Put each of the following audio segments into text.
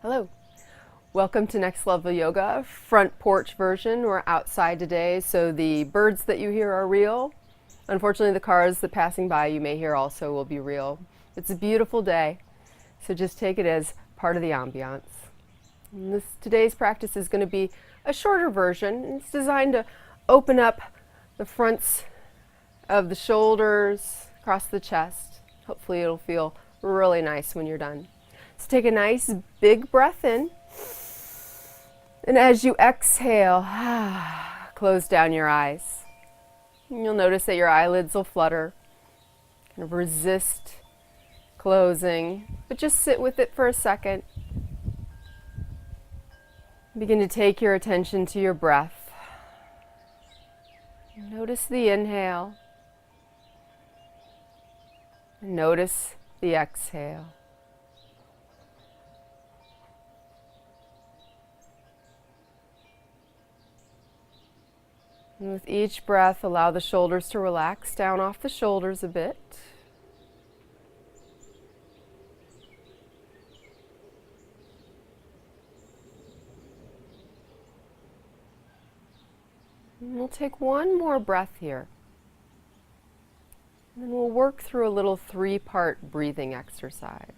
Hello. Welcome to Next Level Yoga, front porch version. We're outside today, so the birds that you hear are real. Unfortunately, the cars that passing by you may hear also will be real. It's a beautiful day, so just take it as part of the ambiance. Today's practice is going to be a shorter version. It's designed to open up the fronts of the shoulders, across the chest. Hopefully it'll feel really nice when you're done. So take a nice big breath in. And as you exhale, close down your eyes. And you'll notice that your eyelids will flutter. Kind of resist closing, but just sit with it for a second. Begin to take your attention to your breath. Notice the inhale. And notice the exhale. And with each breath, allow the shoulders to relax down off the shoulders a bit. And we'll take one more breath here. And then we'll work through a little three-part breathing exercise.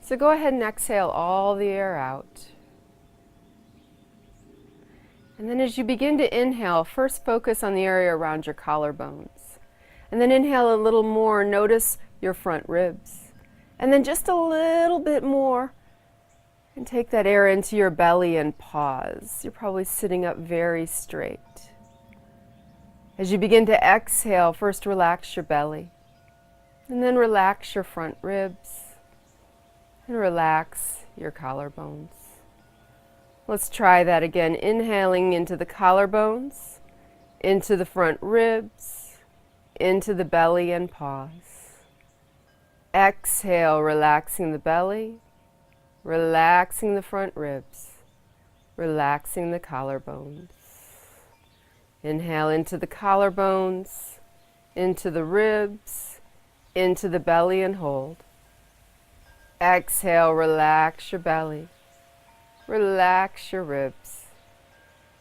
So go ahead and exhale all the air out. And then as you begin to inhale, first focus on the area around your collarbones. And then inhale a little more, notice your front ribs. And then just a little bit more. And take that air into your belly and pause. You're probably sitting up very straight. As you begin to exhale, first relax your belly. And then relax your front ribs. And relax your collarbones. Let's try that again. Inhaling into the collarbones, into the front ribs, into the belly and pause. Exhale, relaxing the belly, relaxing the front ribs, relaxing the collarbones. Inhale into the collarbones, into the ribs, into the belly and hold. Exhale, relax your belly. Relax your ribs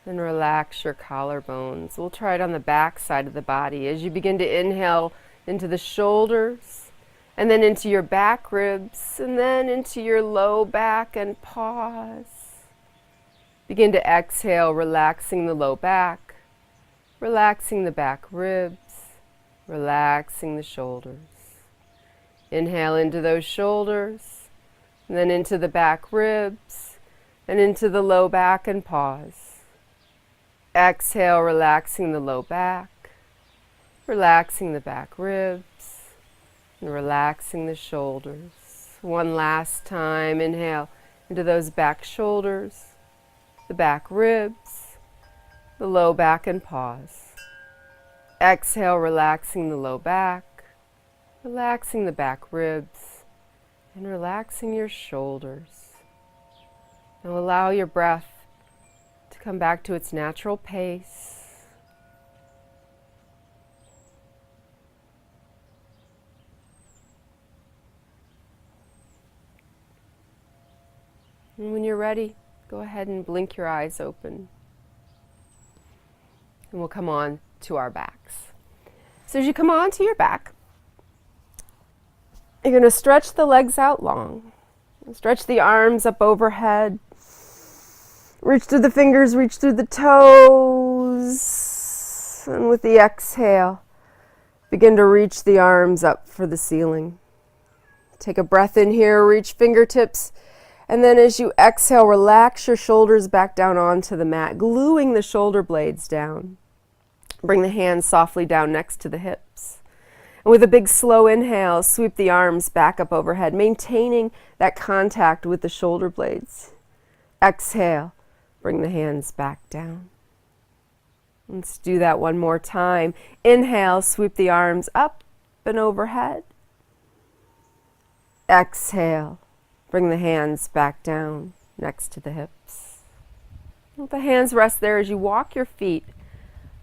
and relax your collarbones. We'll try it on the back side of the body. As you begin to inhale into the shoulders and then into your back ribs and then into your low back and pause. Begin to exhale, relaxing the low back, relaxing the back ribs, relaxing the shoulders. Inhale into those shoulders and then into the back ribs and into the low back and pause. Exhale, relaxing the low back, relaxing the back ribs, and relaxing the shoulders. One last time, inhale into those back shoulders, the back ribs, the low back and pause. Exhale, relaxing the low back, relaxing the back ribs, and relaxing your shoulders. Now allow your breath to come back to its natural pace. And when you're ready, go ahead and blink your eyes open. And we'll come on to our backs. So as you come on to your back, you're going to stretch the legs out long. Stretch the arms up overhead. Reach through the fingers, reach through the toes. And with the exhale, begin to reach the arms up for the ceiling. Take a breath in here, reach fingertips. And then as you exhale, relax your shoulders back down onto the mat, gluing the shoulder blades down. Bring the hands softly down next to the hips. And with a big slow inhale, sweep the arms back up overhead, maintaining that contact with the shoulder blades. Exhale, bring the hands back down. Let's do that one more time. Inhale, sweep the arms up and overhead. Exhale, bring the hands back down next to the hips. Let the hands rest there as you walk your feet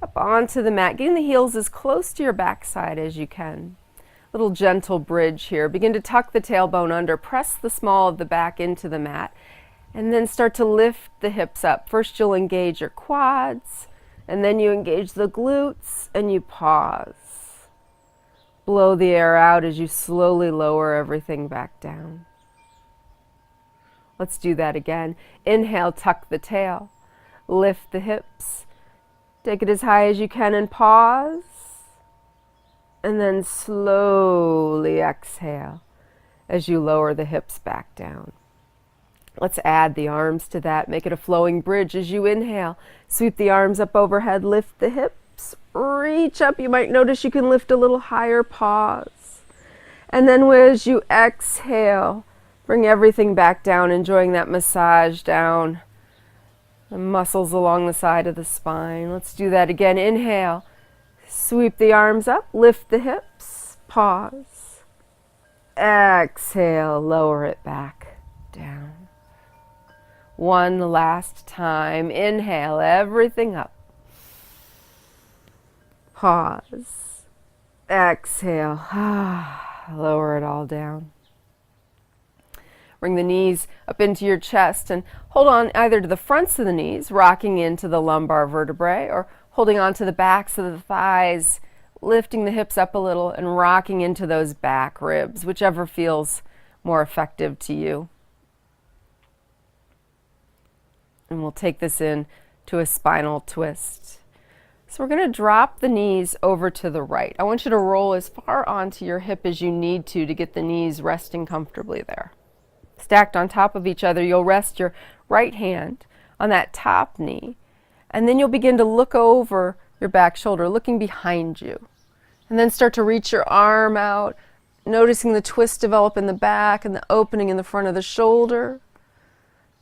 up onto the mat, getting the heels as close to your backside as you can. little gentle bridge here. Begin to tuck the tailbone under, press the small of the back into the mat, and then start to lift the hips up. First you'll engage your quads, and then you engage the glutes, and you pause. Blow the air out as you slowly lower everything back down. Let's do that again. Inhale, tuck the tail, lift the hips, take it as high as you can and pause. And then slowly exhale as you lower the hips back down. Let's add the arms to that. Make it a flowing bridge as you inhale. Sweep the arms up overhead, lift the hips, reach up. You might notice you can lift a little higher, pause. And then as you exhale, bring everything back down, enjoying that massage down the muscles along the side of the spine. Let's do that again. Inhale. Sweep the arms up, lift the hips, pause. Exhale, lower it back down. One last time. Inhale, everything up. Pause. Exhale, lower it all down. Bring the knees up into your chest and hold on either to the fronts of the knees, rocking into the lumbar vertebrae, or holding on to the backs of the thighs, lifting the hips up a little and rocking into those back ribs, whichever feels more effective to you. And we'll take this in to a spinal twist. So we're going to drop the knees over to the right. I want you to roll as far onto your hip as you need to get the knees resting comfortably there. Stacked on top of each other, you'll rest your right hand on that top knee. And then you'll begin to look over your back shoulder, looking behind you. And then start to reach your arm out, noticing the twist develop in the back and the opening in the front of the shoulder.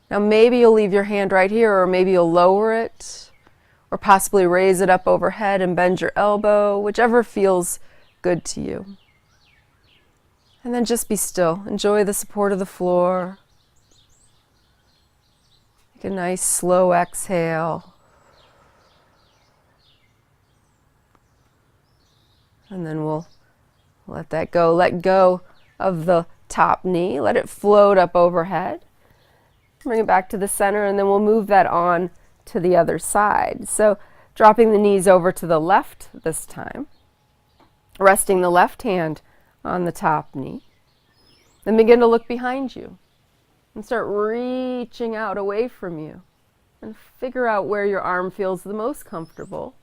Now maybe you'll leave your hand right here, or maybe you'll lower it, or possibly raise it up overhead and bend your elbow, whichever feels good to you. And then just be still. Enjoy the support of the floor. Take a nice slow exhale. And then we'll let that go. Let go of the top knee. Let it float up overhead. Bring it back to the center, and then we'll move that on to the other side. So dropping the knees over to the left this time. Resting the left hand on the top knee. Then begin to look behind you. And start reaching out away from you. And figure out where your arm feels the most comfortable.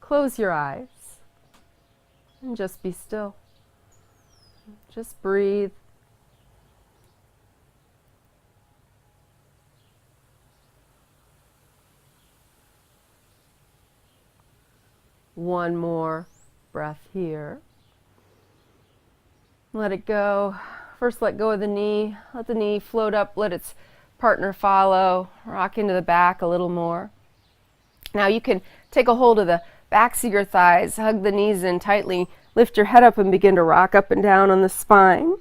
Close your eyes. And just be still. Just breathe. One more breath here. Let it go. First, let go of the knee. Let the knee float up. Let its partner follow. Rock into the back a little more. Now you can take a hold of the backs of your thighs, hug the knees in tightly, lift your head up and begin to rock up and down on the spine.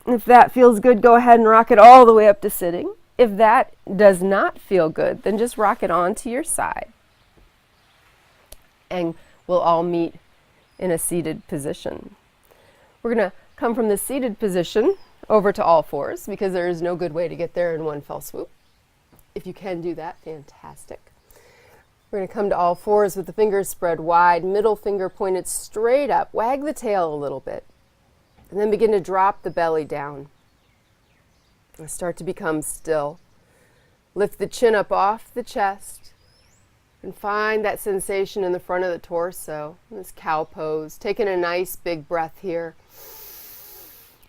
If that feels good, go ahead and rock it all the way up to sitting. If that does not feel good, then just rock it onto your side. And we'll all meet in a seated position. We're going to come from the seated position over to all fours, because there is no good way to get there in one fell swoop. If you can do that, fantastic. We're going to come to all fours with the fingers spread wide, middle finger pointed straight up. Wag the tail a little bit. And then begin to drop the belly down. And start to become still. Lift the chin up off the chest. And find that sensation in the front of the torso. This cow pose. Taking a nice big breath here.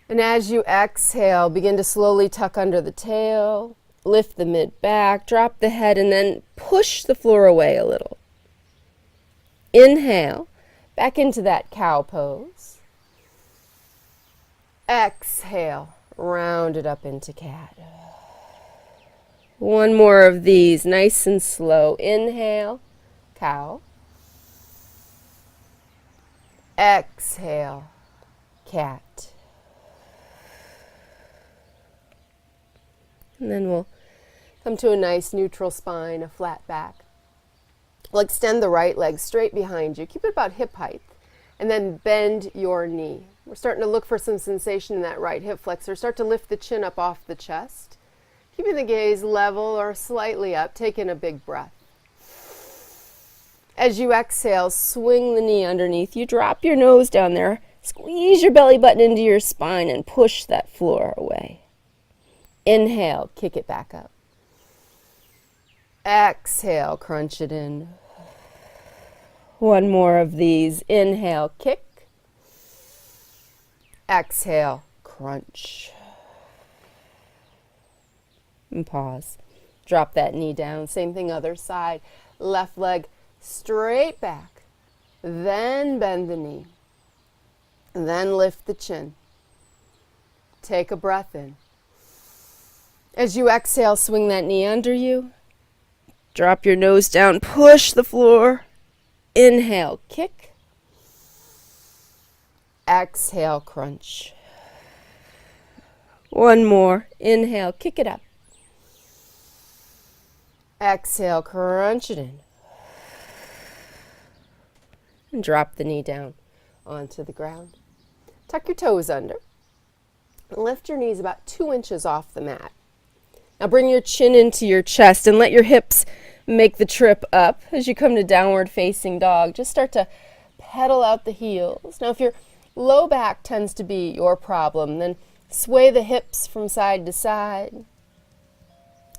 And as you exhale, begin to slowly tuck under the tail. Lift the mid back, drop the head, and then push the floor away a little. Inhale, back into that cow pose. Exhale, round it up into cat. One more of these, nice and slow. Inhale, cow. Exhale, cat. And then we'll come to a nice neutral spine, a flat back. We'll extend the right leg straight behind you. Keep it about hip height. And then bend your knee. We're starting to look for some sensation in that right hip flexor. Start to lift the chin up off the chest. Keeping the gaze level or slightly up. Take in a big breath. As you exhale, swing the knee underneath you. Drop your nose down there. Squeeze your belly button into your spine and push that floor away. Inhale, kick it back up. Exhale, crunch it in. One more of these. Inhale, kick. Exhale, crunch. And pause. Drop that knee down. Same thing, other side. Left leg straight back. Then bend the knee. Then lift the chin. Take a breath in. As you exhale, swing that knee under you. Drop your nose down. Push the floor. Inhale, kick. Exhale, crunch. One more. Inhale, kick it up. Exhale, crunch it in. And drop the knee down onto the ground. Tuck your toes under. And lift your knees about 2 inches off the mat. Now bring your chin into your chest and let your hips make the trip up as you come to downward facing dog. Just start to pedal out the heels. Now if your low back tends to be your problem, then sway the hips from side to side.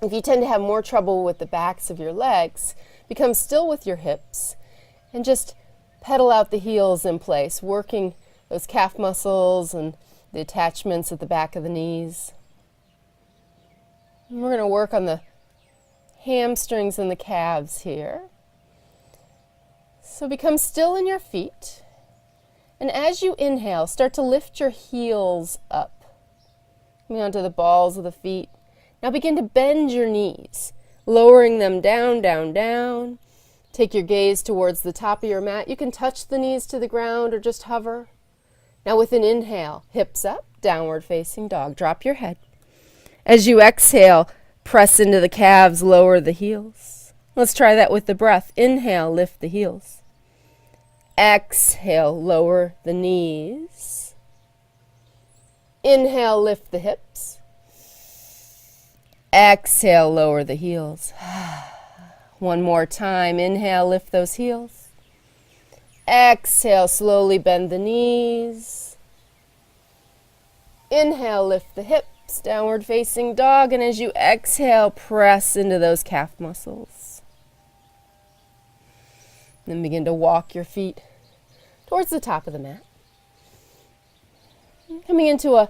If you tend to have more trouble with the backs of your legs, become still with your hips and just pedal out the heels in place, working those calf muscles and the attachments at the back of the knees. And we're going to work on the hamstrings and the calves here. So become still in your feet. And as you inhale, start to lift your heels up. Coming onto the balls of the feet. Now begin to bend your knees, lowering them down, down, down. Take your gaze towards the top of your mat. You can touch the knees to the ground or just hover. Now with an inhale, hips up, downward facing dog. Drop your head. As you exhale, press into the calves, lower the heels. Let's try that with the breath. Inhale, lift the heels. Exhale, lower the knees. Inhale, lift the hips. Exhale, lower the heels. One more time. Inhale, lift those heels. Exhale, slowly bend the knees. Inhale, lift the hips, downward facing dog. And as you exhale, press into those calf muscles. Then begin to walk your feet towards the top of the mat. Coming into a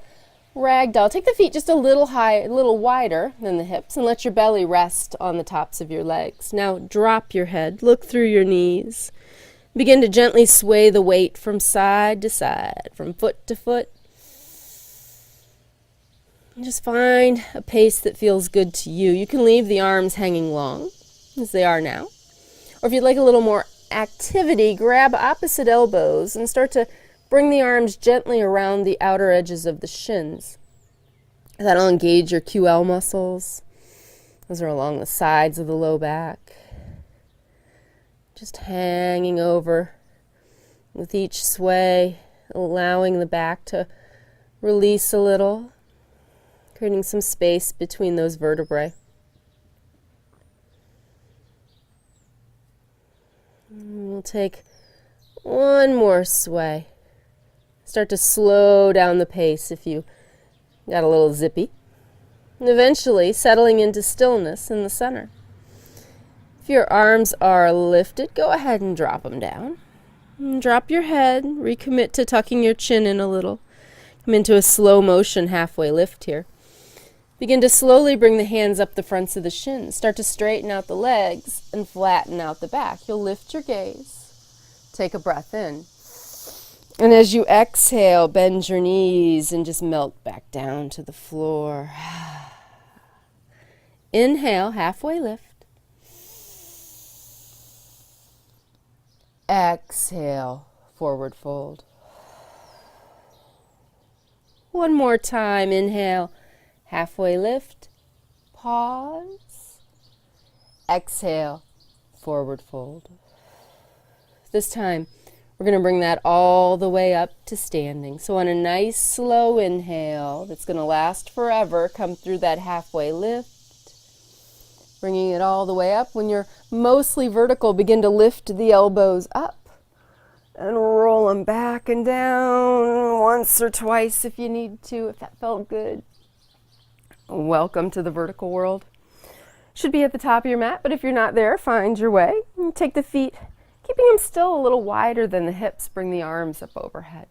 ragdoll. Take the feet just a little high, a little wider than the hips, and let your belly rest on the tops of your legs. Now drop your head, look through your knees. Begin to gently sway the weight from side to side, from foot to foot. And just find a pace that feels good to you. You can leave the arms hanging long, as they are now. Or if you'd like a little more activity, grab opposite elbows and start to bring the arms gently around the outer edges of the shins. That'll engage your QL muscles. Those are along the sides of the low back. Just hanging over with each sway, allowing the back to release a little, creating some space between those vertebrae. And we'll take one more sway. Start to slow down the pace if you got a little zippy. And eventually settling into stillness in the center. If your arms are lifted, go ahead and drop them down. And drop your head, recommit to tucking your chin in a little. Come into a slow motion halfway lift here. Begin to slowly bring the hands up the fronts of the shins. Start to straighten out the legs and flatten out the back. You'll lift your gaze. Take a breath in. And as you exhale, bend your knees and just melt back down to the floor. Inhale, halfway lift. Exhale, forward fold. One more time. Inhale, halfway lift. Pause. Exhale, forward fold. This time, We're going to bring that all the way up to standing. So on a nice slow inhale that's going to last forever, come through that halfway lift, bringing it all the way up. When you're mostly vertical, begin to lift the elbows up and roll them back and down once or twice if you need to, if that felt good. Welcome to the vertical world. Should be at the top of your mat, but if you're not there, find your way. And take the feet, keeping them still a little wider than the hips. Bring the arms up overhead.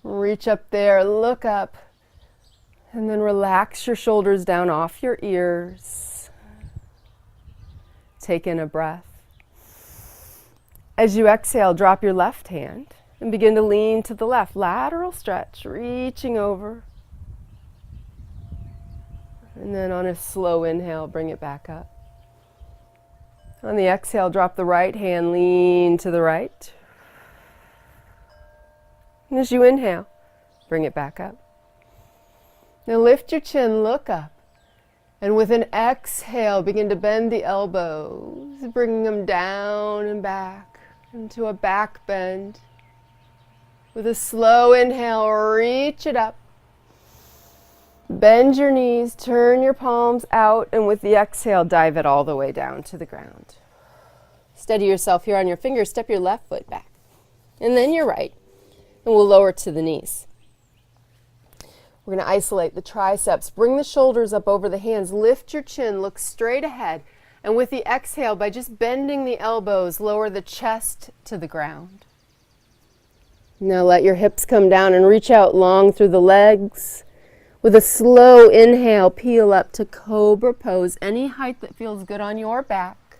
Reach up there, look up, and then relax your shoulders down off your ears. Take in a breath. As you exhale, drop your left hand and begin to lean to the left. Lateral stretch, reaching over. And then on a slow inhale, bring it back up. On the exhale, drop the right hand, lean to the right. And as you inhale, bring it back up. Now lift your chin, look up. And with an exhale, begin to bend the elbows, bringing them down and back into a back bend. With a slow inhale, reach it up. Bend your knees, turn your palms out, and with the exhale, dive it all the way down to the ground. Steady yourself here on your fingers, step your left foot back, and then your right, and we'll lower to the knees. We're going to isolate the triceps, bring the shoulders up over the hands, lift your chin, look straight ahead, and with the exhale, by just bending the elbows, lower the chest to the ground. Now let your hips come down and reach out long through the legs. With a slow inhale, peel up to cobra pose, any height that feels good on your back.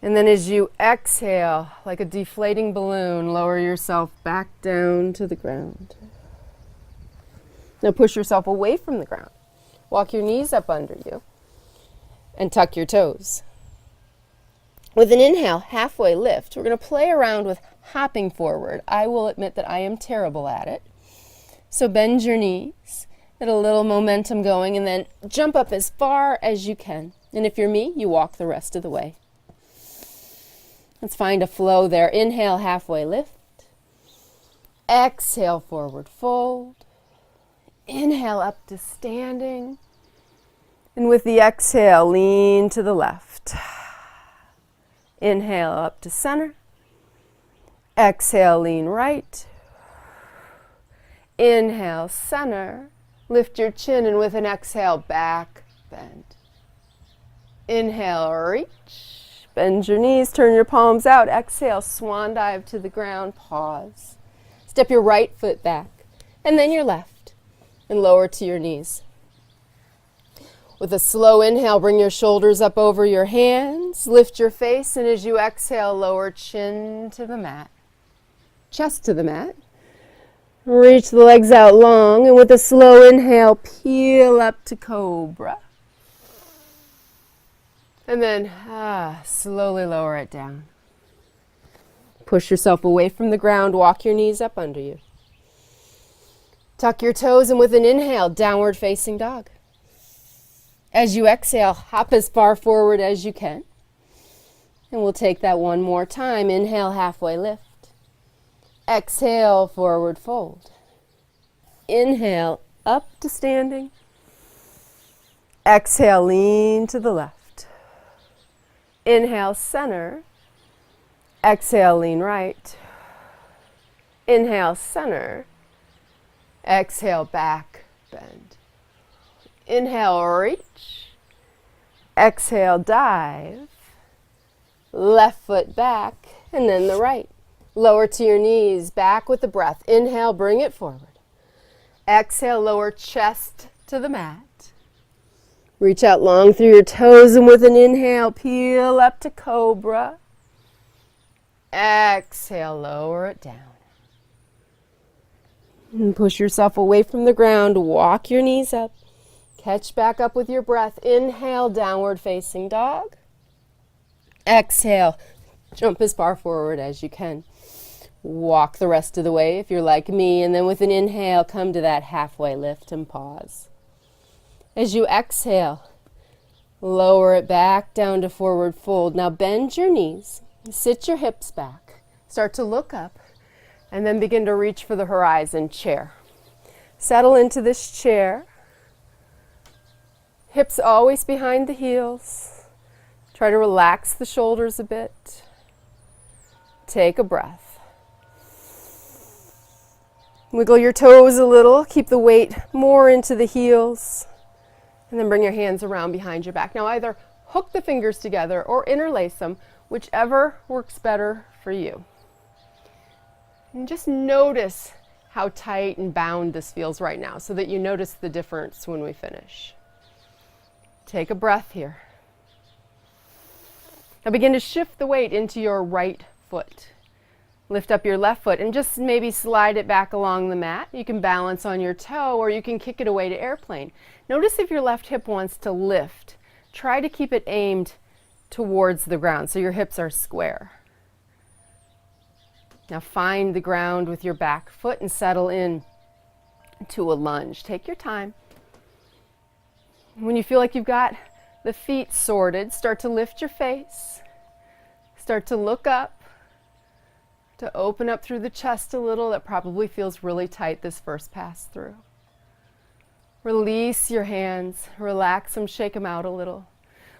And then as you exhale, like a deflating balloon, lower yourself back down to the ground. Now push yourself away from the ground. Walk your knees up under you and tuck your toes. With an inhale, halfway lift, we're going to play around with hopping forward. I will admit that I am terrible at it. So bend your knees, get a little momentum going, and then jump up as far as you can. And if you're me, you walk the rest of the way. Let's find a flow there. Inhale, halfway lift. Exhale, forward fold. Inhale, up to standing. And with the exhale, lean to the left. Inhale, up to center. Exhale, lean right. Inhale, center, lift your chin, and with an exhale, back bend. Inhale, reach, bend your knees, turn your palms out. Exhale, swan dive to the ground, pause. Step your right foot back, and then your left, and lower to your knees. With a slow inhale, bring your shoulders up over your hands, lift your face, and as you exhale, lower chin to the mat, chest to the mat. Reach the legs out long, and with a slow inhale, peel up to cobra. And then slowly lower it down. Push yourself away from the ground, walk your knees up under you. Tuck your toes, and with an inhale, downward facing dog. As you exhale, hop as far forward as you can. And we'll take that one more time. Inhale, halfway lift. Exhale, forward fold. Inhale, up to standing. Exhale, lean to the left. Inhale, center. Exhale, lean right. Inhale, center. Exhale, back bend. Inhale, reach. Exhale, dive. Left foot back, and then the right. Lower to your knees, back with the breath. Inhale, bring it forward. Exhale, lower chest to the mat. Reach out long through your toes, and with an inhale, peel up to cobra. Exhale, lower it down. And push yourself away from the ground, walk your knees up. Catch back up with your breath. Inhale, downward facing dog. Exhale, jump as far forward as you can. Walk the rest of the way if you're like me, and then with an inhale, come to that halfway lift and pause. As you exhale, lower it back down to forward fold. Now bend your knees, Sit your hips back. Start to look up and then begin to reach for the horizon, chair. Settle into this chair. Hips always behind the heels. Try to relax the shoulders a bit. Take a breath. Wiggle your toes a little. Keep the weight more into the heels. And then bring your hands around behind your back. Now either hook the fingers together or interlace them, whichever works better for you. And just notice how tight and bound this feels right now so that you notice the difference when we finish. Take a breath here. Now begin to shift the weight into your right foot. Lift up your left foot and just maybe slide it back along the mat. You can balance on your toe or you can kick it away to airplane. Notice if your left hip wants to lift. Try to keep it aimed towards the ground so your hips are square. Now find the ground with your back foot and settle in to a lunge. Take your time. When you feel like you've got the feet sorted, start to lift your face. Start to look up, to open up through the chest a little. That probably feels really tight this first pass through. Release your hands, relax them, shake them out a little.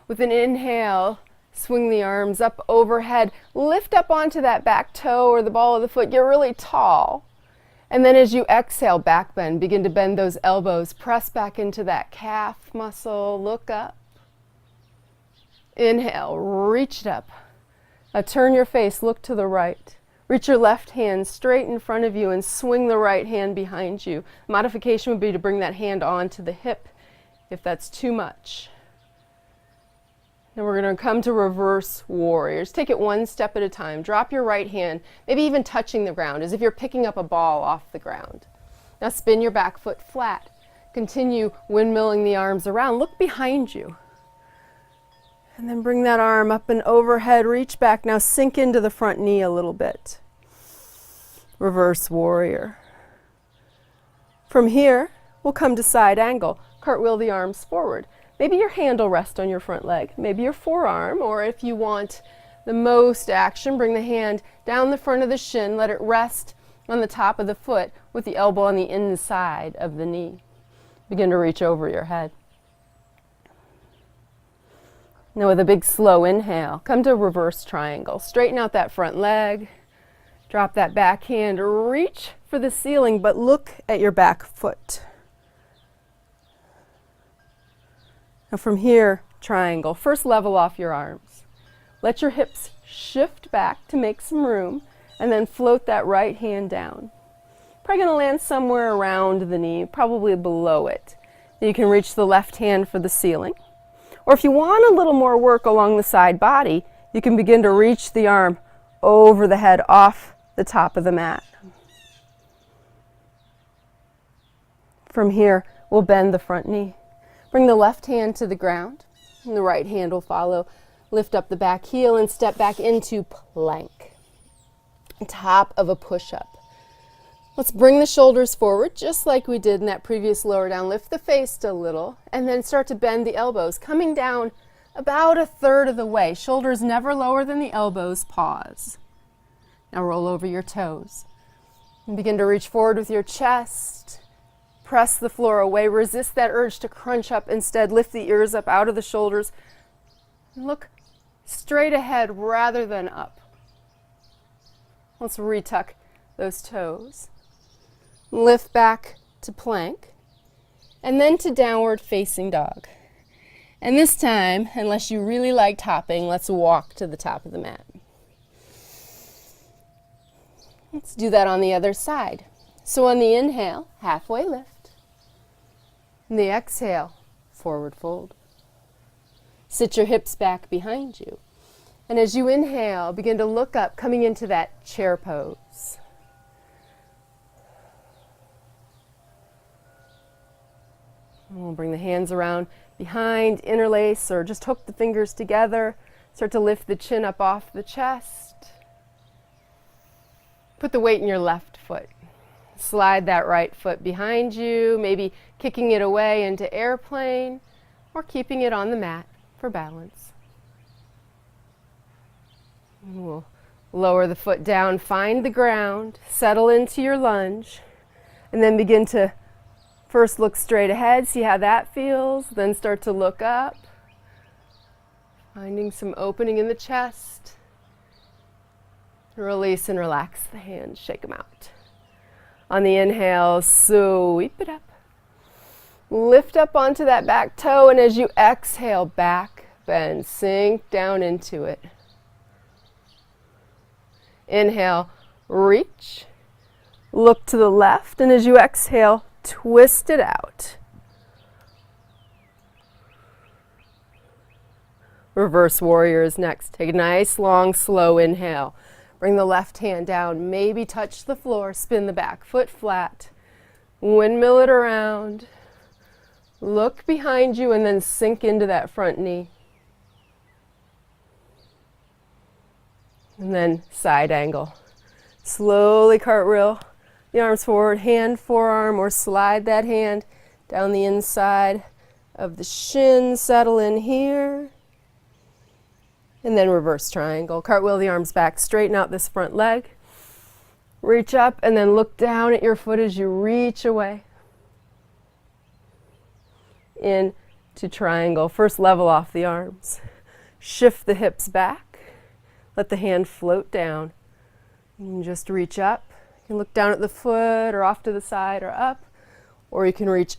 With an inhale, swing the arms up overhead, lift up onto that back toe or the ball of the foot, get really tall. And then as you exhale, back bend, begin to bend those elbows, press back into that calf muscle, look up. Inhale, reach it up. Now turn your face, look to the right. Reach your left hand straight in front of you and swing the right hand behind you. Modification would be to bring that hand onto the hip if that's too much. Now we're going to come to reverse warriors. Take it one step at a time. Drop your right hand, maybe even touching the ground, as if you're picking up a ball off the ground. Now spin your back foot flat. Continue windmilling the arms around. Look behind you. And then bring that arm up and overhead. Reach back. Now sink into the front knee a little bit. Reverse warrior. From here, we'll come to side angle. Cartwheel the arms forward. Maybe your hand will rest on your front leg, maybe your forearm, or if you want the most action, bring the hand down the front of the shin, let it rest on the top of the foot with the elbow on the inside of the knee. Begin to reach over your head. Now with a big slow inhale, come to reverse triangle. Straighten out that front leg, drop that back hand, reach for the ceiling, but look at your back foot. Now from here, triangle. First level off your arms. Let your hips shift back to make some room and then float that right hand down. Probably going to land somewhere around the knee, probably below it. You can reach the left hand for the ceiling. Or if you want a little more work along the side body, you can begin to reach the arm over the head off the top of the mat. From here, we'll bend the front knee. Bring the left hand to the ground, and the right hand will follow. Lift up the back heel and step back into plank. Top of a push-up. Let's bring the shoulders forward, just like we did in that previous lower down. Lift the face a little, and then start to bend the elbows, coming down about a third of the way. Shoulders never lower than the elbows. Pause. Now roll over your toes. And begin to reach forward with your chest. Press the floor away. Resist that urge to crunch up. Instead, lift the ears up out of the shoulders. Look straight ahead rather than up. Let's retuck those toes. Lift back to plank. And then to downward facing dog. And this time, unless you really liked hopping, let's walk to the top of the mat. Let's do that on the other side. So on the inhale, halfway lift. And the exhale, forward fold. Sit your hips back behind you. And as you inhale, begin to look up, coming into that chair pose. And we'll bring the hands around behind, interlace, or just hook the fingers together. Start to lift the chin up off the chest. Put the weight in your left foot. Slide that right foot behind you, maybe kicking it away into airplane, or keeping it on the mat for balance. We'll lower the foot down, find the ground, settle into your lunge, and then begin to first look straight ahead, see how that feels, then start to look up, finding some opening in the chest. Release and relax the hands, shake them out. On the inhale, sweep it up. Lift up onto that back toe, and as you exhale, back bend, sink down into it. Inhale, reach, look to the left, and as you exhale, twist it out. Reverse warrior is next. Take a nice, long, slow inhale. Bring the left hand down, maybe touch the floor, spin the back foot flat, windmill it around, look behind you, and then sink into that front knee. And then side angle. Slowly cartwheel the arms forward, hand, forearm, or slide that hand down the inside of the shin, settle in here. And then reverse triangle. Cartwheel the arms back, straighten out this front leg. Reach up and then look down at your foot as you reach away. Into triangle. First level off the arms. Shift the hips back. Let the hand float down. You can just reach up. You can look down at the foot or off to the side or up. Or you can reach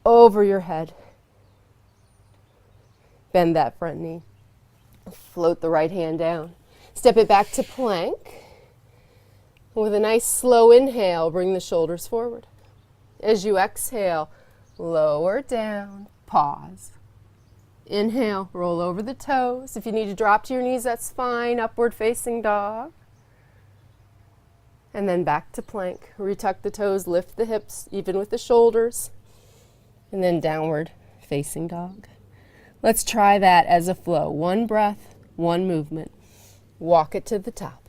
over your head. Bend that front knee. Float the right hand down. Step it back to plank. With a nice slow inhale, bring the shoulders forward. As you exhale, lower down, pause. Inhale, roll over the toes. If you need to drop to your knees, that's fine. Upward facing dog. And then back to plank. Retuck the toes, lift the hips, even with the shoulders. And then downward facing dog. Let's try that as a flow. One breath, one movement. Walk it to the top.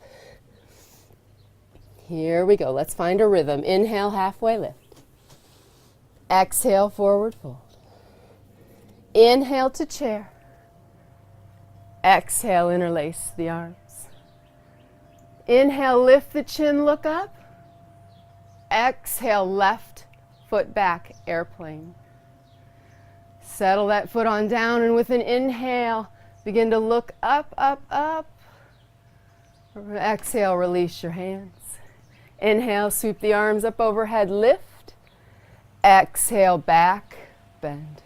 Here we go. Let's find a rhythm. Inhale, halfway lift. Exhale, forward fold. Inhale to chair. Exhale, interlace the arms. Inhale, lift the chin, look up. Exhale, left foot back, airplane. Settle that foot on down, and with an inhale, begin to look up, up, up. Exhale, release your hands. Inhale, sweep the arms up overhead, lift. Exhale, back, bend.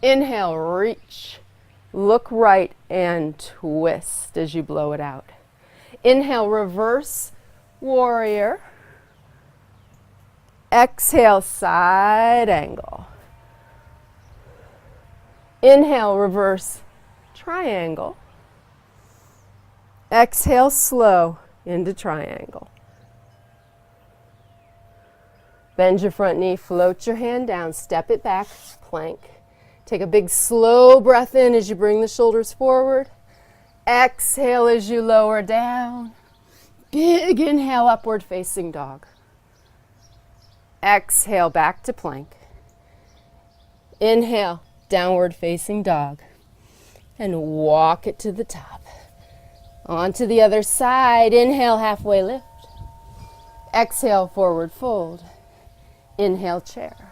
Inhale, reach. Look right and twist as you blow it out. Inhale, reverse warrior. Exhale, side angle. Inhale, reverse triangle. Exhale, slow into triangle. Bend your front knee, float your hand down, step it back, plank. Take a big slow breath in as you bring the shoulders forward. Exhale as you lower down. Big inhale, upward facing dog. Exhale, back to plank. Inhale, downward facing dog. And walk it to the top. Onto the other side. Inhale, halfway lift. Exhale, forward fold. Inhale, chair.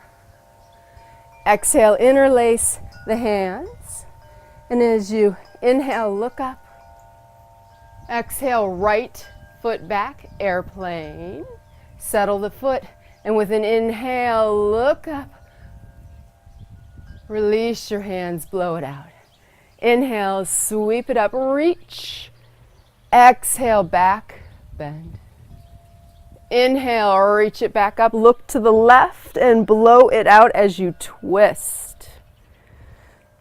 Exhale, interlace the hands. And as you inhale, look up. Exhale, right foot back, airplane. Settle the foot. And with an inhale, look up. Release your hands, blow it out. Inhale, sweep it up, reach. Exhale, back, bend. Inhale, reach it back up, look to the left and blow it out as you twist.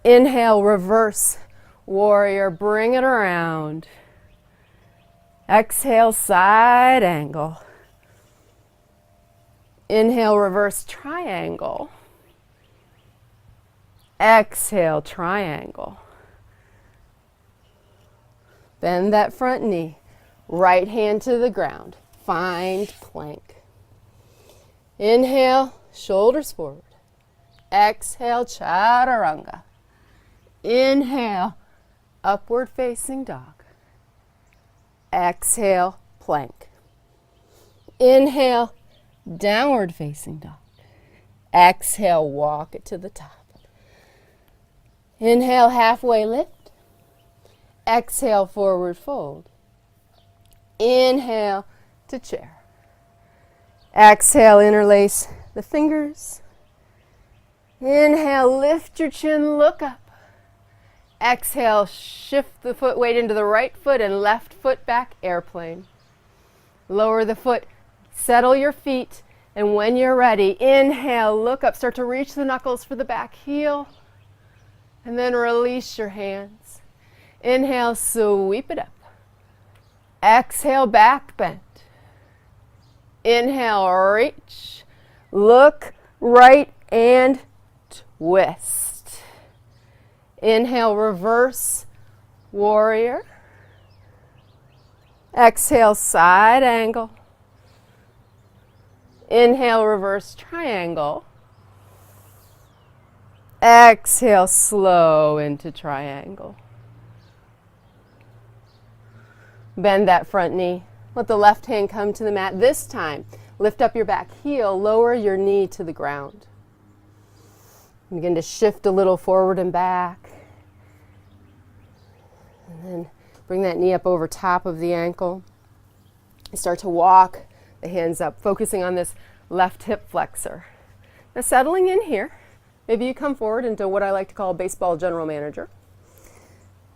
Inhale, reverse warrior, bring it around. Exhale, side angle. Inhale, reverse triangle. Exhale, triangle. Bend that front knee. Right hand to the ground. Find plank. Inhale, shoulders forward. Exhale, chaturanga. Inhale, upward facing dog. Exhale, plank. Inhale, downward facing dog. Exhale, walk it to the top. Inhale, halfway lift. Exhale, forward fold. Inhale to chair. Exhale, interlace the fingers. Inhale, lift your chin, look up. Exhale, shift the foot weight into the right foot and left foot back, airplane. Lower the foot, settle your feet, and when you're ready, inhale, look up, start to reach the knuckles for the back heel, and then release your hands. Inhale, sweep it up. Exhale, back bend. Inhale, reach, look right, and twist. Inhale, reverse warrior. Exhale, side angle. Inhale, reverse triangle. Exhale, slow into triangle. Bend that front knee. Let the left hand come to the mat. This time, lift up your back heel, lower your knee to the ground. Begin to shift a little forward and back. And then bring that knee up over top of the ankle. Start to walk the hands up, focusing on this left hip flexor. Now settling in here, maybe you come forward into what I like to call a baseball general manager.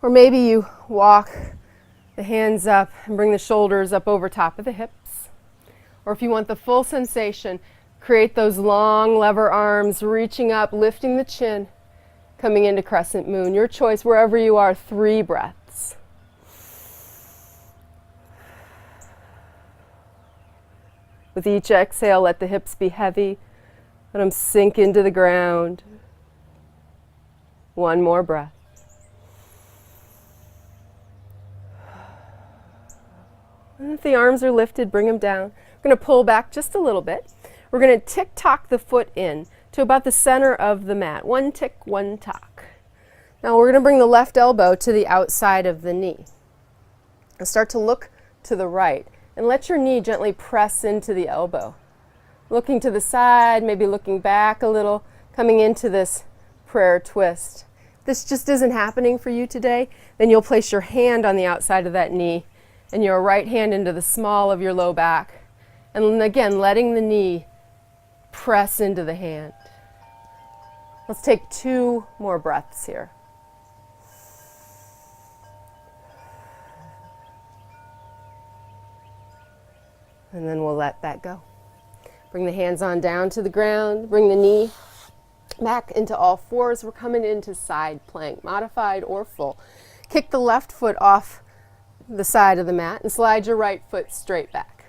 Or maybe you walk the hands up and bring the shoulders up over top of the hips. Or if you want the full sensation, create those long lever arms, reaching up, lifting the chin, coming into crescent moon. Your choice, wherever you are, 3 breaths. With each exhale, let the hips be heavy. Let them sink into the ground. 1 more breath. And if the arms are lifted, bring them down. We're going to pull back just a little bit. We're going to tick-tock the foot in to about the center of the mat. 1 tick, 1 tock. Now we're going to bring the left elbow to the outside of the knee. And start to look to the right. And let your knee gently press into the elbow. Looking to the side, maybe looking back a little, coming into this prayer twist. If this just isn't happening for you today, then you'll place your hand on the outside of that knee and your right hand into the small of your low back. And again, letting the knee press into the hand. Let's take 2 more breaths here. And then we'll let that go. Bring the hands on down to the ground. Bring the knee back into all fours. We're coming into side plank, modified or full. Kick the left foot off the side of the mat and slide your right foot straight back.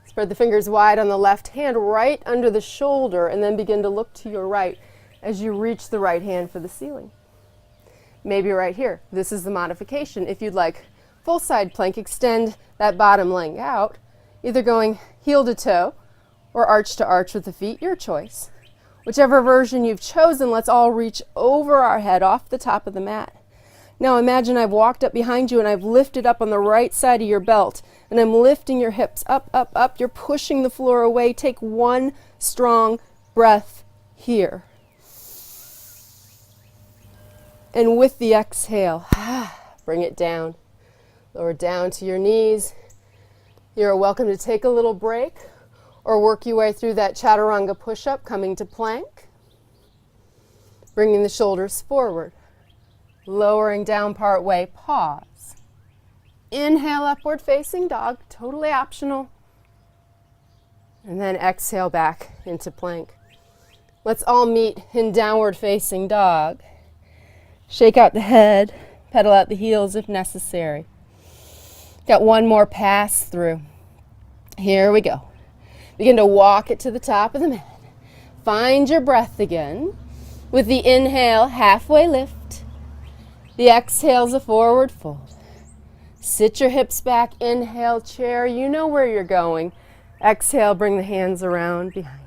Spread the fingers wide on the left hand, right under the shoulder, and then begin to look to your right as you reach the right hand for the ceiling. Maybe right here. This is the modification. If you'd like full side plank, extend that bottom leg out, either going heel to toe or arch to arch with the feet, your choice. Whichever version you've chosen, let's all reach over our head off the top of the mat. Now imagine I've walked up behind you and I've lifted up on the right side of your belt and I'm lifting your hips up, up, up. You're pushing the floor away. Take 1 strong breath here. And with the exhale, bring it down. Lower down to your knees. You're welcome to take a little break or work your way through that chaturanga push-up, coming to plank. Bringing the shoulders forward. Lowering down part way, pause. Inhale, upward facing dog, totally optional. And then exhale back into plank. Let's all meet in downward facing dog. Shake out the head, pedal out the heels if necessary. Got 1 more pass through. Here we go. Begin to walk it to the top of the mat. Find your breath again. With the inhale, halfway lift. The exhale's a forward fold. Sit your hips back, inhale, chair. You know where you're going. Exhale, bring the hands around behind.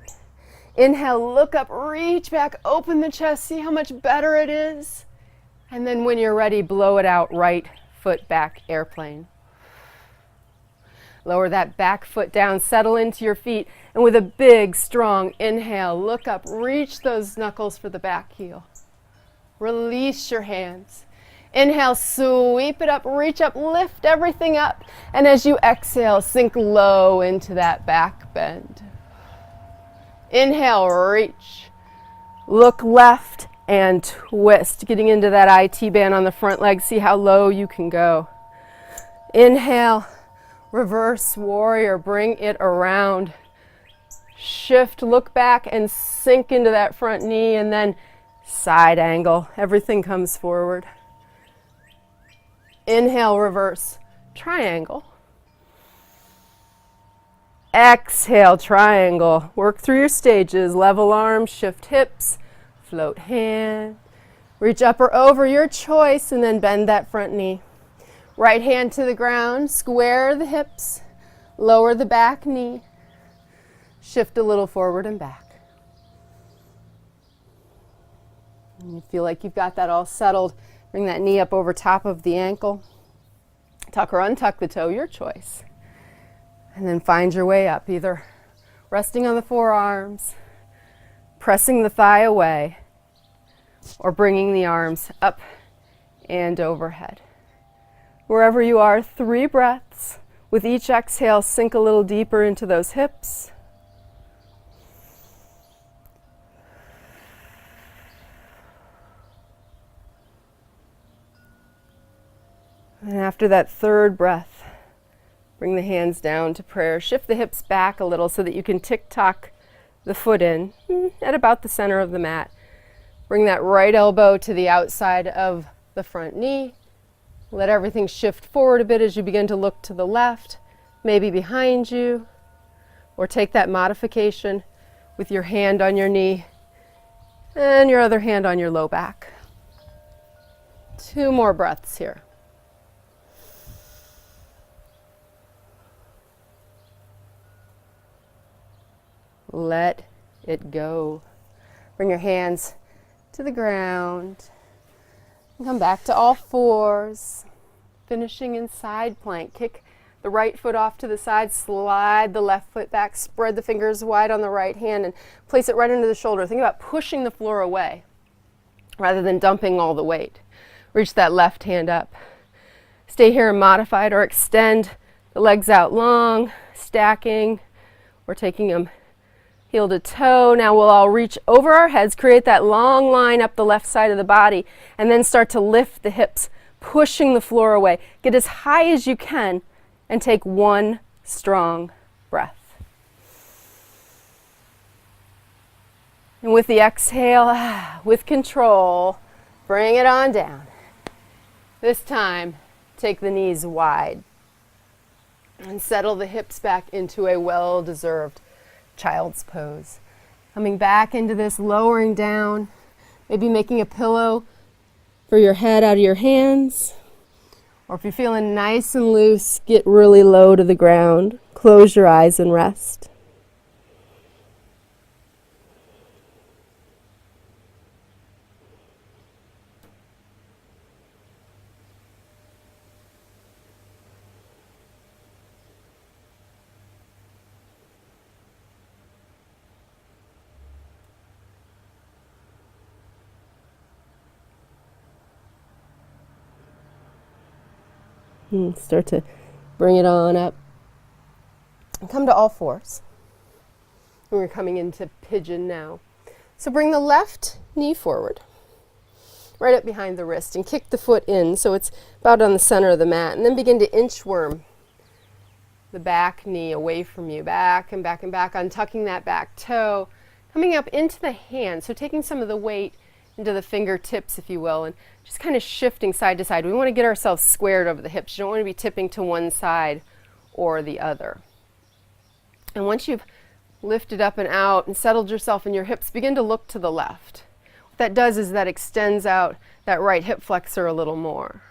Inhale, look up, reach back, open the chest, see how much better it is. And then when you're ready, blow it out, right foot back, airplane. Lower that back foot down, settle into your feet, and with a big, strong inhale, look up, reach those knuckles for the back heel. Release your hands. Inhale, sweep it up, reach up, lift everything up, and as you exhale, sink low into that back bend. Inhale, reach. Look left and twist, getting into that IT band on the front leg. See how low you can go. Inhale, reverse warrior, bring it around. Shift, look back and sink into that front knee, and then side angle. Everything comes forward. Inhale, reverse, triangle. Exhale, triangle. Work through your stages. Level arms, shift hips, float hand. Reach up or over, your choice, and then bend that front knee. Right hand to the ground, square the hips, lower the back knee. Shift a little forward and back. And you feel like you've got that all settled. Bring that knee up over top of the ankle. Tuck or untuck the toe, your choice. And then find your way up, either resting on the forearms, pressing the thigh away, or bringing the arms up and overhead. Wherever you are, 3 breaths. With each exhale, sink a little deeper into those hips. And after that 3rd breath, bring the hands down to prayer. Shift the hips back a little so that you can tick-tock the foot in at about the center of the mat. Bring that right elbow to the outside of the front knee. Let everything shift forward a bit as you begin to look to the left, maybe behind you, or take that modification with your hand on your knee and your other hand on your low back. 2 more breaths here. Let it go. Bring your hands to the ground. And come back to all fours. Finishing in side plank. Kick the right foot off to the side. Slide the left foot back. Spread the fingers wide on the right hand and place it right under the shoulder. Think about pushing the floor away rather than dumping all the weight. Reach that left hand up. Stay here and modify it or extend the legs out long, stacking or taking them heel to toe. Now we'll all reach over our heads, create that long line up the left side of the body, and then start to lift the hips, pushing the floor away. Get as high as you can and take 1 strong breath. And with the exhale, with control, bring it on down. This time, take the knees wide and settle the hips back into a well-deserved child's pose. Coming back into this, lowering down, maybe making a pillow for your head out of your hands. Or if you're feeling nice and loose, get really low to the ground. Close your eyes and rest. Start to bring it on up. And come to all fours. And we're coming into pigeon now. So bring the left knee forward, right up behind the wrist, and kick the foot in so it's about on the center of the mat. And then begin to inchworm the back knee away from you, back and back and back, untucking that back toe, coming up into the hand. So taking some of the weight into the fingertips, if you will, and just kind of shifting side to side. We want to get ourselves squared over the hips. You don't want to be tipping to one side or the other. And once you've lifted up and out and settled yourself in your hips, begin to look to the left. What that does is that extends out that right hip flexor a little more.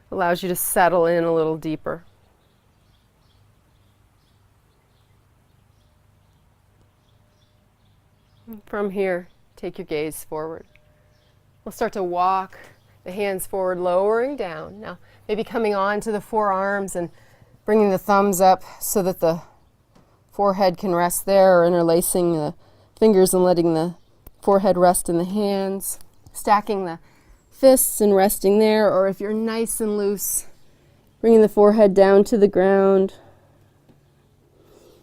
Allows you to settle in a little deeper. And from here, take your gaze forward. We'll start to walk the hands forward, lowering down. Now, maybe coming on to the forearms and Bringing the thumbs up so that the forehead can rest there, or interlacing the fingers and letting the forehead rest in the hands. Stacking the fists and resting there, or if you're nice and loose, bringing the forehead down to the ground.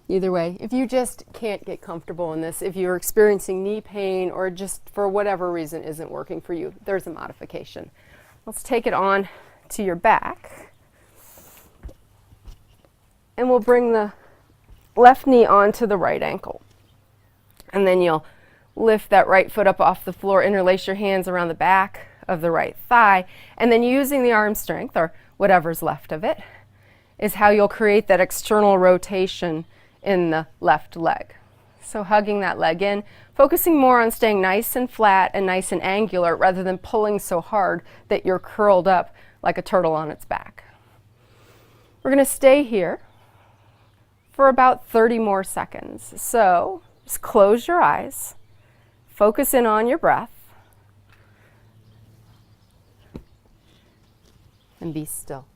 Either way, if you just can't get comfortable in this, if you're experiencing knee pain or just for whatever reason isn't working for you, there's a modification. Let's take it on to your back. And we'll bring the left knee onto the right ankle. And then you'll lift that right foot up off the floor, interlace your hands around the back of the right thigh, and then using the arm strength, or whatever's left of it, is how you'll create that external rotation in the left leg. So hugging that leg in, focusing more on staying nice and flat and nice and angular rather than pulling so hard that you're curled up like a turtle on its back. We're going to stay here for about 30 more seconds. So just close your eyes, focus in on your breath, and be still.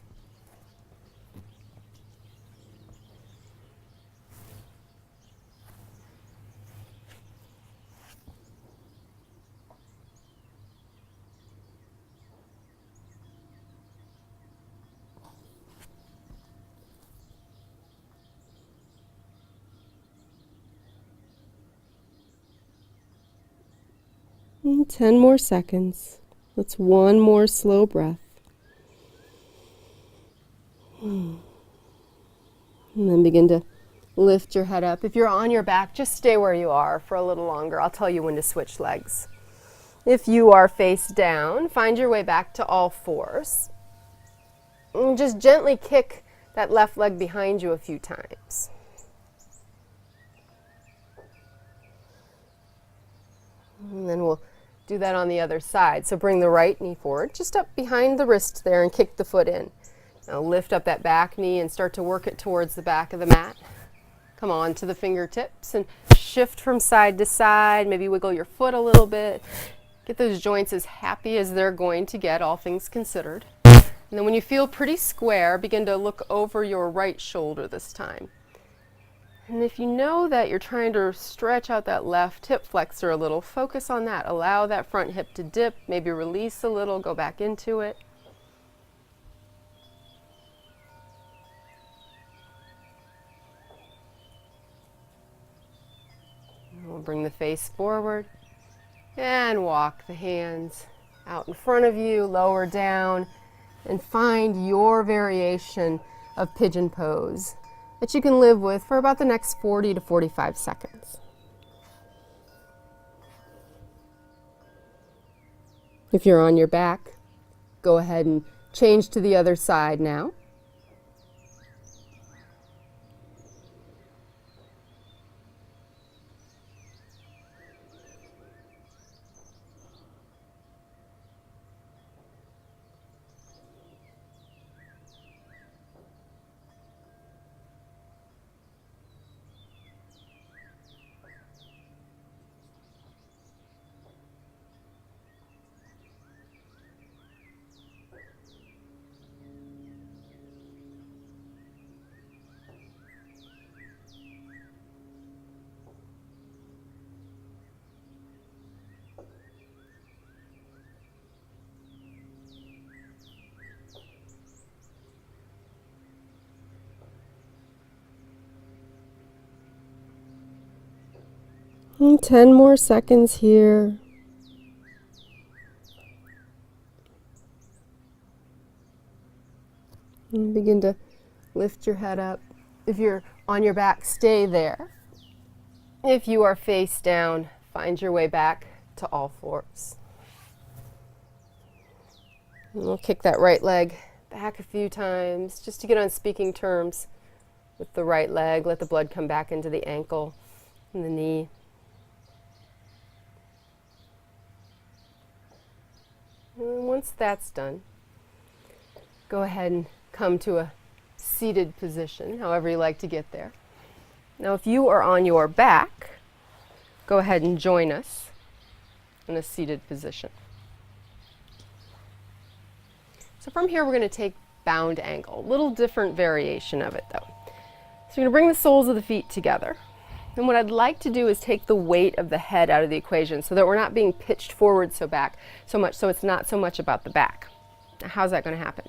And 10 more seconds. That's one more slow breath. And then begin to lift your head up. If you're on your back, just stay where you are for a little longer. I'll tell you when to switch legs. If you are face down, find your way back to all fours. And just gently kick that left leg behind you a few times. And then we'll do that on the other side. So bring the right knee forward, just up behind the wrist there, and kick the foot in. Now lift up that back knee and start to work it towards the back of the mat. Come on to the fingertips and shift from side to side. Maybe wiggle your foot a little bit. Get those joints as happy as they're going to get, all things considered. And then when you feel pretty square, begin to look over your right shoulder this time. And if you know that you're trying to stretch out that left hip flexor a little, focus on that. Allow that front hip to dip, maybe release a little, go back into it. We'll bring the face forward and walk the hands out in front of you, lower down, and find your variation of pigeon pose that you can live with for about the next 40 to 45 seconds. If you're on your back, go ahead and change to the other side now. And 10 more seconds here. And begin to lift your head up. If you're on your back, stay there. If you are face down, find your way back to all fours. And we'll kick that right leg back a few times just to get on speaking terms with the right leg. Let the blood come back into the ankle and the knee. And once that's done, go ahead and come to a seated position, however you like to get there. Now, if you are on your back, go ahead and join us in a seated position. So from here, we're going to take bound angle. Little different variation of it though. So you're going to bring the soles of the feet together. And what I'd like to do is take the weight of the head out of the equation so that we're not being pitched forward so much, so it's not so much about the back. Now, how's that going to happen?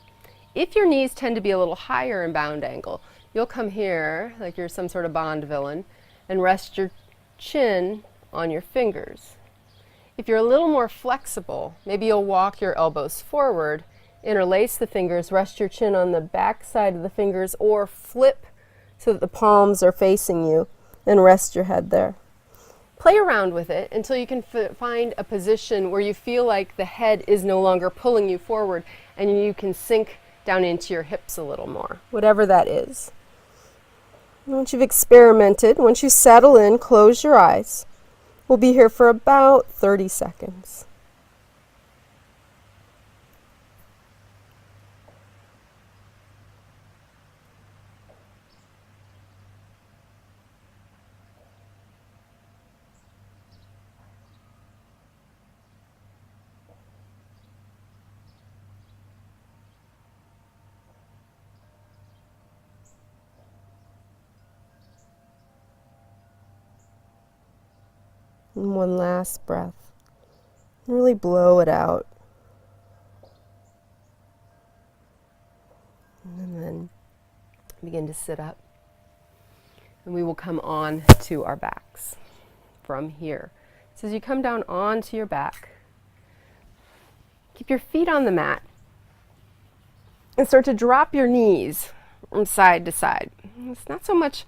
If your knees tend to be a little higher in bound angle, you'll come here like you're some sort of Bond villain and rest your chin on your fingers. If you're a little more flexible, maybe you'll walk your elbows forward, interlace the fingers, rest your chin on the back side of the fingers, or flip so that the palms are facing you, and rest your head there. Play around with it until you can find a position where you feel like the head is no longer pulling you forward and you can sink down into your hips a little more, whatever that is. Once you've experimented, once you settle in, close your eyes. We'll be here for about 30 seconds. And one last breath. Really blow it out. And then begin to sit up. And we will come on to our backs from here. So as you come down onto your back, keep your feet on the mat and start to drop your knees from side to side. It's not so much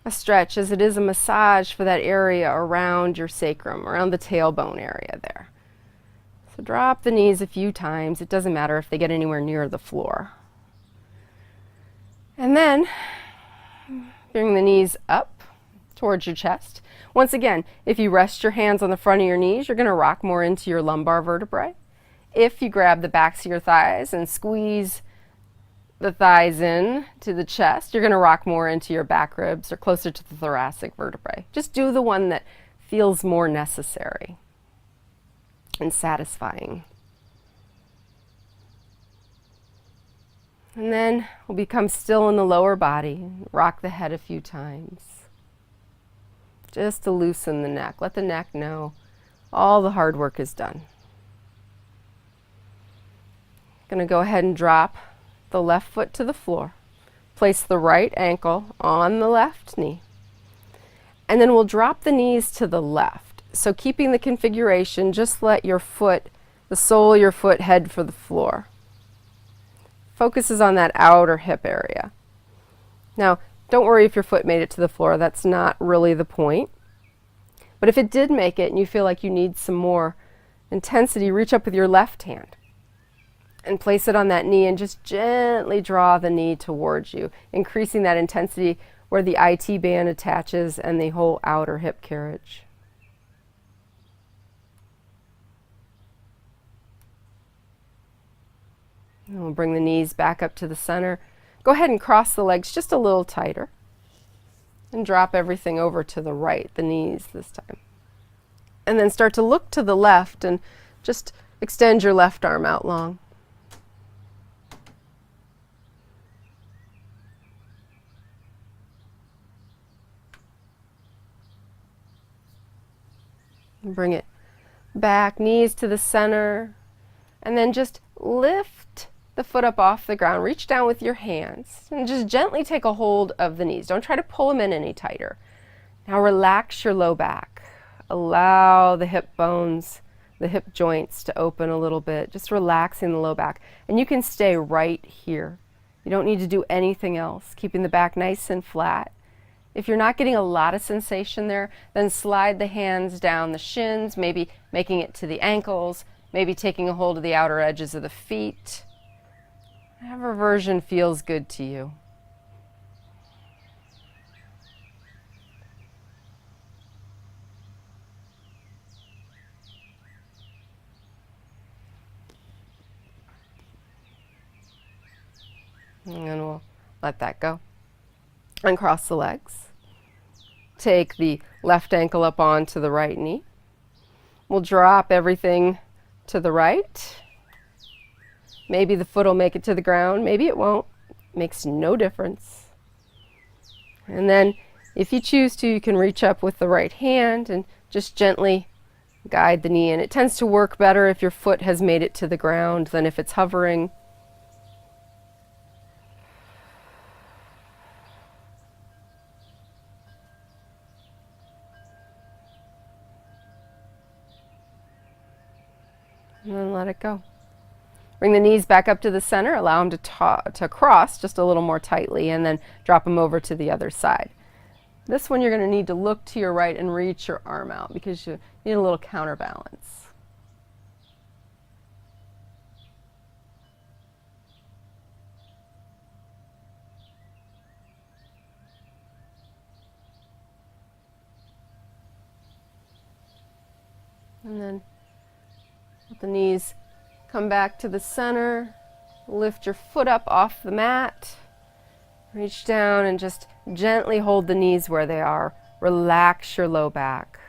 a stretch as it is a massage for that area around your sacrum, around the tailbone area there. So drop the knees a few times. It doesn't matter if they get anywhere near the floor. And then bring the knees up towards your chest. Once again, if you rest your hands on the front of your knees, you're going to rock more into your lumbar vertebrae. If you grab the backs of your thighs and squeeze the thighs in to the chest, you're going to rock more into your back ribs or closer to the thoracic vertebrae. Just do the one that feels more necessary and satisfying. And then we'll become still in the lower body, rock the head a few times. Just to loosen the neck. Let the neck know all the hard work is done. Going to go ahead and drop the left foot to the floor. Place the right ankle on the left knee. And then we'll drop the knees to the left. So keeping the configuration, just let your foot, the sole of your foot, head for the floor. Focus is on that outer hip area. Now, don't worry if your foot made it to the floor. That's not really the point. But if it did make it and you feel like you need some more intensity, reach up with your left hand and place it on that knee and just gently draw the knee towards you, increasing that intensity where the IT band attaches and the whole outer hip carriage. And we'll bring the knees back up to the center. Go ahead and cross the legs just a little tighter and drop everything over to the right, the knees this time. And then start to look to the left and just extend your left arm out long. Bring it back, knees to the center, and then just lift the foot up off the ground. Reach down with your hands and just gently take a hold of the knees. Don't try to pull them in any tighter. Now relax your low back. Allow the hip bones, the hip joints to open a little bit, just relaxing the low back. And you can stay right here. You don't need to do anything else, keeping the back nice and flat. If you're not getting a lot of sensation there, then slide the hands down the shins, maybe making it to the ankles, maybe taking a hold of the outer edges of the feet. Whatever version feels good to you. And then we'll let that go. Uncross the legs. Take the left ankle up onto the right knee. We'll drop everything to the right. Maybe the foot will make it to the ground, maybe it won't. Makes no difference. And then if you choose to, you can reach up with the right hand and just gently guide the knee in. It tends to work better if your foot has made it to the ground than if it's hovering. And then let it go. Bring the knees back up to the center, allow them to cross just a little more tightly, and then drop them over to the other side. This one you're going to need to look to your right and reach your arm out because you need a little counterbalance. And then let the knees come back to the center. Lift your foot up off the mat. Reach down and just gently hold the knees where they are. Relax your low back.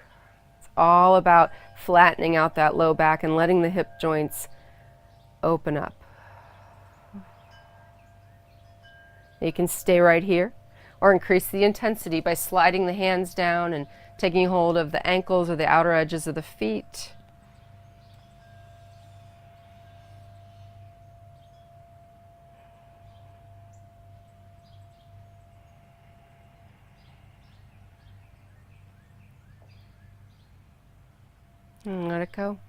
It's all about flattening out that low back and letting the hip joints open up. You can stay right here or increase the intensity by sliding the hands down and taking hold of the ankles or the outer edges of the feet. And let it go.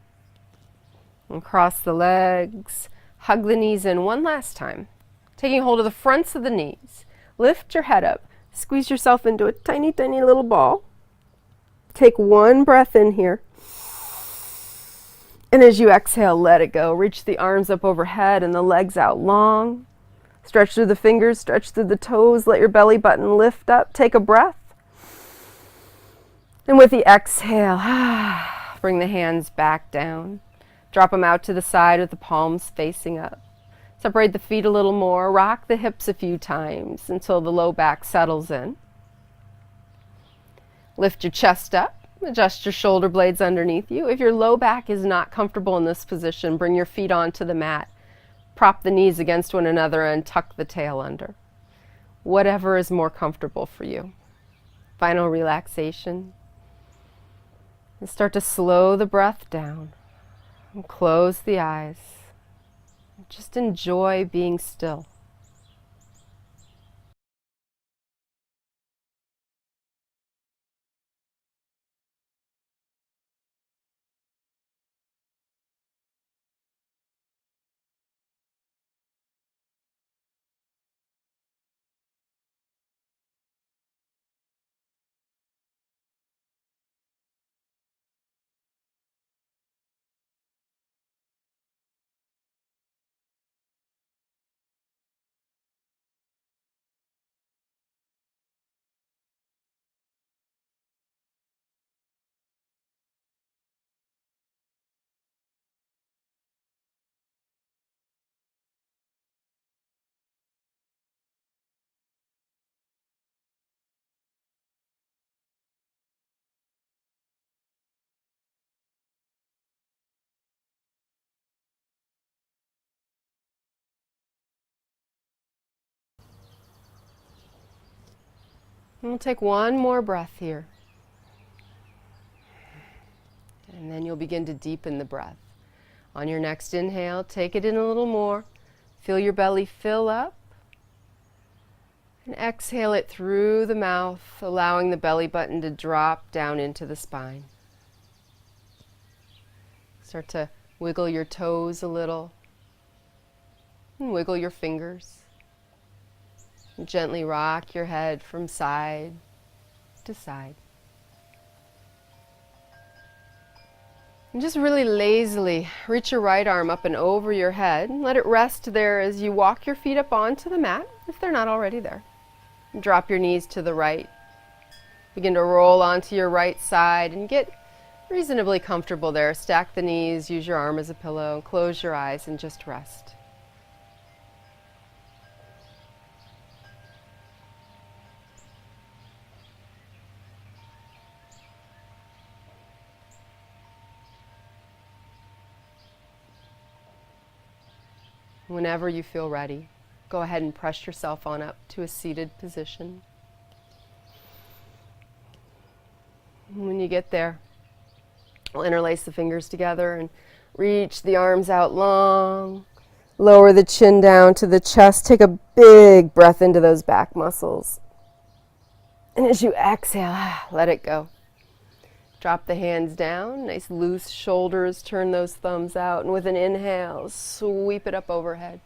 And cross the legs. Hug the knees in one last time. Taking hold of the fronts of the knees. Lift your head up. Squeeze yourself into a tiny, tiny little ball. Take one breath in here. And as you exhale, let it go. Reach the arms up overhead and the legs out long. Stretch through the fingers, stretch through the toes. Let your belly button lift up. Take a breath. And with the exhale, bring the hands back down. Drop them out to the side with the palms facing up. Separate the feet a little more. Rock the hips a few times until the low back settles in. Lift your chest up. Adjust your shoulder blades underneath you. If your low back is not comfortable in this position, bring your feet onto the mat. Prop the knees against one another and tuck the tail under. Whatever is more comfortable for you. Final relaxation. And start to slow the breath down. And close the eyes. Just enjoy being still. And we'll take one more breath here. And then you'll begin to deepen the breath. On your next inhale, take it in a little more. Feel your belly fill up. And exhale it through the mouth, allowing the belly button to drop down into the spine. Start to wiggle your toes a little. And wiggle your fingers. And gently rock your head from side to side. And just really lazily reach your right arm up and over your head. And let it rest there as you walk your feet up onto the mat, if they're not already there. And drop your knees to the right. Begin to roll onto your right side and get reasonably comfortable there. Stack the knees, use your arm as a pillow, and close your eyes and just rest. Whenever you feel ready, go ahead and press yourself on up to a seated position. When you get there, we'll interlace the fingers together and reach the arms out long. Lower the chin down to the chest. Take a big breath into those back muscles. And as you exhale, let it go. Drop the hands down, nice loose shoulders, turn those thumbs out, and with an inhale, sweep it up overhead.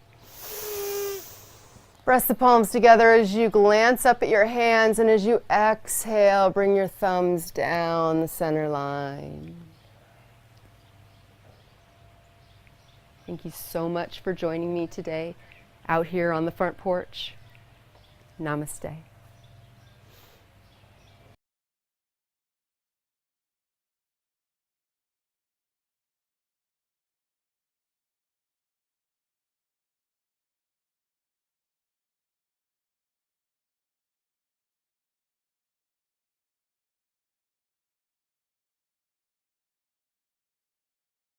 Press the palms together as you glance up at your hands, and as you exhale, bring your thumbs down the center line. Thank you so much for joining me today out here on the front porch. Namaste.